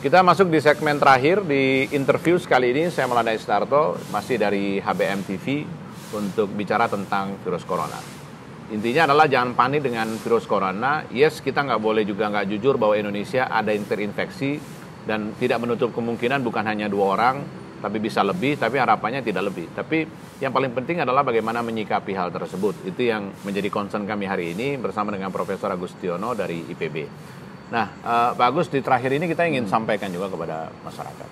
Kita masuk di segmen terakhir di interview sekali ini. Saya Maulana Isnarto, masih dari HBM TV untuk bicara tentang virus corona. Intinya adalah jangan panik dengan virus corona. Yes, kita nggak boleh juga nggak jujur bahwa Indonesia ada yang terinfeksi dan tidak menutup kemungkinan bukan hanya 2 orang, tapi bisa lebih, tapi harapannya tidak lebih. Tapi yang paling penting adalah bagaimana menyikapi hal tersebut. Itu yang menjadi concern kami hari ini bersama dengan Profesor Agustiono dari IPB. Nah, Pak Agus, di terakhir ini kita ingin sampaikan juga kepada masyarakat.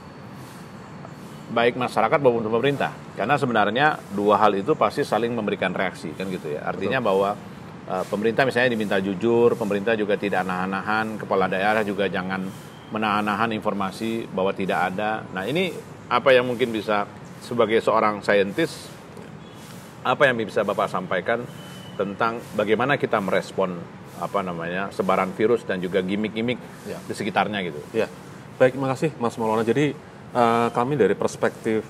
Baik masyarakat maupun pemerintah. Karena sebenarnya 2 hal itu pasti saling memberikan reaksi, kan gitu ya. Artinya bahwa pemerintah misalnya diminta jujur, pemerintah juga tidak nahan-nahan, kepala daerah juga jangan menahan-nahan informasi bahwa tidak ada. Nah, ini apa yang mungkin bisa sebagai seorang saintis, apa yang bisa Bapak sampaikan tentang bagaimana kita merespon sebaran virus dan juga gimmick-gimmick di sekitarnya gitu. Ya, baik, terima kasih Mas Maulana. Jadi kami dari perspektif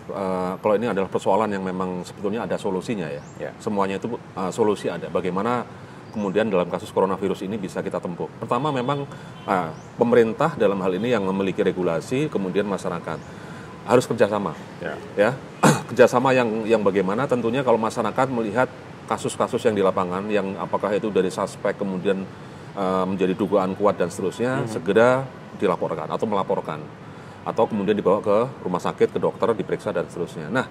kalau ini adalah persoalan yang memang sebetulnya ada solusinya ya. Semuanya itu solusi ada. Bagaimana kemudian dalam kasus coronavirus ini bisa kita tempuh. Pertama memang pemerintah dalam hal ini yang memiliki regulasi, kemudian masyarakat harus kerjasama. Ya, kerjasama yang bagaimana tentunya kalau masyarakat melihat kasus-kasus yang di lapangan, yang apakah itu dari suspek kemudian menjadi dugaan kuat dan seterusnya, segera dilaporkan atau melaporkan. Atau kemudian dibawa ke rumah sakit, ke dokter, diperiksa dan seterusnya. Nah,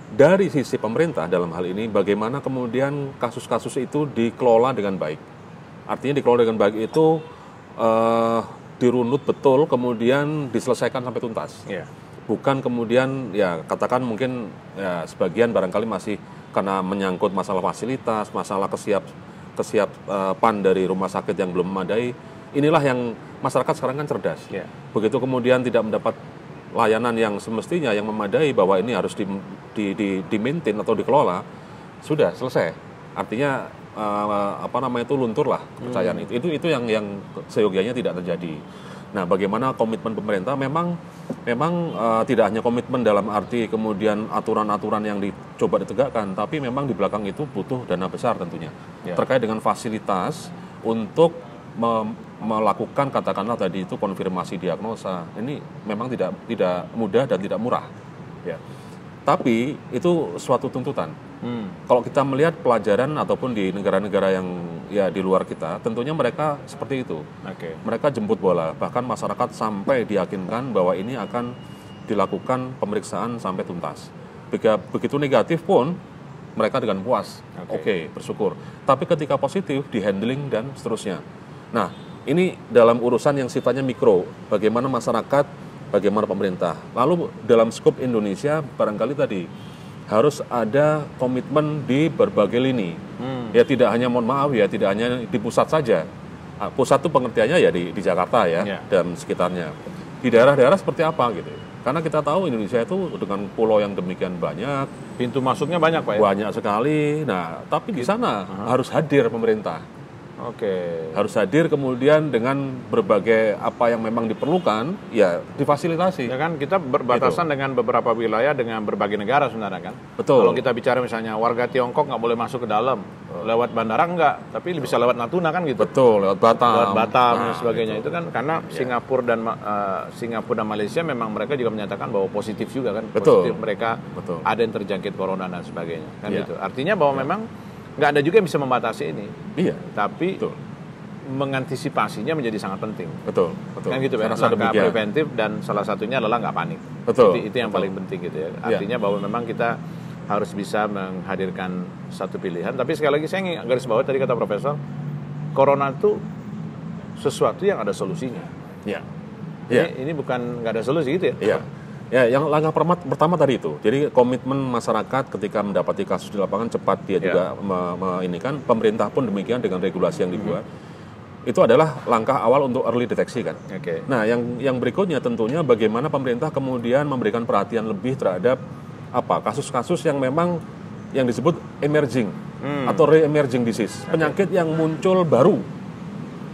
dari sisi pemerintah dalam hal ini, bagaimana kemudian kasus-kasus itu dikelola dengan baik. Artinya dikelola dengan baik itu dirunut betul, kemudian diselesaikan sampai tuntas. Bukan kemudian, ya katakan mungkin ya, sebagian barangkali masih karena menyangkut masalah fasilitas, masalah kesiapan dari rumah sakit yang belum memadai. Inilah yang masyarakat sekarang kan cerdas. Begitu kemudian tidak mendapat layanan yang semestinya, yang memadai, bahwa ini harus di-maintain atau dikelola, sudah selesai. Artinya itu lunturlah kepercayaan itu yang seyogianya tidak terjadi. Nah, bagaimana komitmen pemerintah memang tidak hanya komitmen dalam arti kemudian aturan-aturan yang dicoba ditegakkan, tapi memang di belakang itu butuh dana besar tentunya. Terkait dengan fasilitas untuk melakukan katakanlah tadi itu konfirmasi diagnosa. Ini memang tidak mudah dan tidak murah. Tapi itu suatu tuntutan. Kalau kita melihat pelajaran ataupun di negara-negara yang ya di luar kita, tentunya mereka seperti itu. Mereka jemput bola, bahkan masyarakat sampai diyakinkan bahwa ini akan dilakukan pemeriksaan sampai tuntas. Begitu negatif pun mereka dengan puas, bersyukur. Tapi ketika positif, di-handling dan seterusnya. Nah, ini dalam urusan yang sifatnya mikro, bagaimana masyarakat, bagaimana pemerintah. Lalu dalam skop Indonesia barangkali tadi harus ada komitmen di berbagai lini. Ya tidak hanya, mohon maaf ya, tidak hanya di pusat saja. Pusat itu pengertiannya ya di Jakarta ya, dan sekitarnya. Di daerah-daerah seperti apa gitu. Karena kita tahu Indonesia itu dengan pulau yang demikian banyak, pintu masuknya banyak Pak ya? Banyak sekali. Nah, tapi di sana harus hadir pemerintah. Harus hadir kemudian dengan berbagai apa yang memang diperlukan, ya difasilitasi. Ya kan, kita berbatasan dengan beberapa wilayah dengan berbagai negara sebenarnya kan. Betul. Kalau kita bicara misalnya warga Tiongkok nggak boleh masuk ke dalam, lewat bandara nggak, tapi bisa lewat Natuna kan gitu. Betul, lewat Batam. Dan sebagainya itu kan karena Singapura dan Malaysia memang mereka juga menyatakan bahwa positif juga kan. Positif mereka ada yang terjangkit corona dan sebagainya kan gitu. Artinya bahwa memang nggak ada juga yang bisa membatasi ini. Tapi mengantisipasinya menjadi sangat penting. Betul. Kan gitu ya, langkah preventif dan salah satunya adalah nggak panik. Itu yang paling penting gitu ya. Artinya bahwa memang kita harus bisa menghadirkan satu pilihan. Tapi sekali lagi saya ingin garis bawah tadi kata Profesor, corona itu sesuatu yang ada solusinya. Ini bukan nggak ada solusi gitu ya. Ya, yang langkah pertama tadi itu. Jadi komitmen masyarakat ketika mendapati kasus di lapangan cepat dia juga kan pemerintah pun demikian dengan regulasi yang dibuat. Itu adalah langkah awal untuk early deteksi kan. Nah, yang berikutnya tentunya bagaimana pemerintah kemudian memberikan perhatian lebih terhadap kasus-kasus yang memang yang disebut emerging atau re-emerging disease, penyakit yang muncul baru.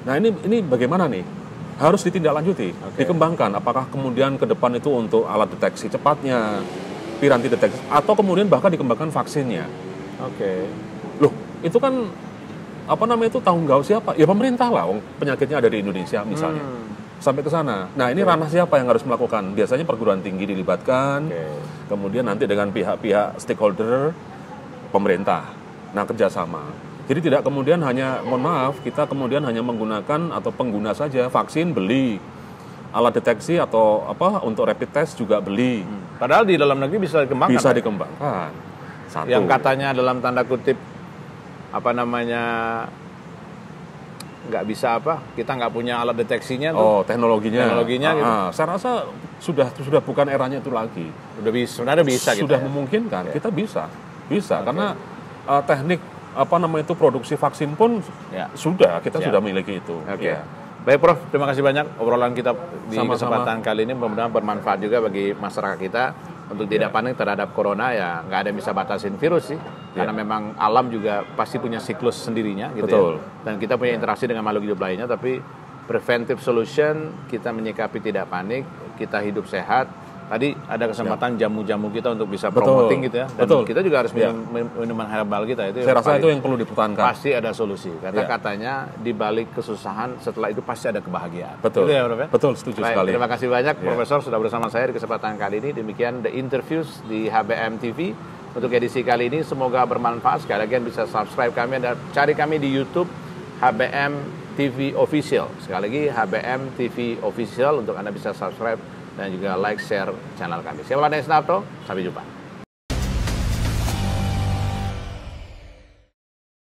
Nah, ini bagaimana nih? Harus ditindaklanjuti, dikembangkan. Apakah kemudian ke depan itu untuk alat deteksi cepatnya, piranti deteksi, atau kemudian bahkan dikembangkan vaksinnya. Loh, itu kan itu tanggung jawab siapa? Ya pemerintah lah, penyakitnya ada di Indonesia misalnya. sampai ke sana. Nah, ini ranah siapa yang harus melakukan? Biasanya perguruan tinggi dilibatkan, kemudian nanti dengan pihak-pihak stakeholder pemerintah. Nah, kerjasama. Jadi tidak kemudian hanya, mohon maaf, kita kemudian hanya menggunakan atau pengguna saja vaksin beli, alat deteksi atau apa untuk rapid test juga beli. Padahal di dalam negeri bisa dikembangkan. Bisa dikembangkan. Satu. Yang katanya dalam tanda kutip nggak bisa kita nggak punya alat deteksinya tuh. Teknologinya gitu. Saya rasa sudah bukan eranya itu lagi. Sebenarnya bisa sudah gitu, memungkinkan. Kita bisa karena teknik itu produksi vaksin pun sudah miliki itu. Baik Prof, terima kasih banyak obrolan kita di kesempatan kali ini, mudah-mudahan bermanfaat juga bagi masyarakat kita untuk tidak panik terhadap corona. Ya nggak ada yang bisa batasin virus sih, karena memang alam juga pasti punya siklus sendirinya gitu. Betul. Dan kita punya interaksi dengan makhluk hidup lainnya, tapi preventive solution, kita menyikapi tidak panik, kita hidup sehat. Tadi ada kesempatan jamu-jamu kita untuk bisa promoting gitu ya. Dan kita juga harus minum minuman herbal kita. Itu saya rasa itu yang perlu dipertahankan. Pasti ada solusi. Katanya di balik kesusahan setelah itu pasti ada kebahagiaan. Betul. Gitu ya, Prof, ya? Betul, setuju sekali. Terima kasih banyak Profesor sudah bersama saya di kesempatan kali ini. Demikian The Interviews di HBM TV. Untuk edisi kali ini semoga bermanfaat. Sekali lagi bisa subscribe kami dan cari kami di YouTube HBM TV Official. Sekali lagi HBM TV Official untuk Anda bisa subscribe dan juga like, share channel kami. Saya Maulana Isnarto, sampai jumpa.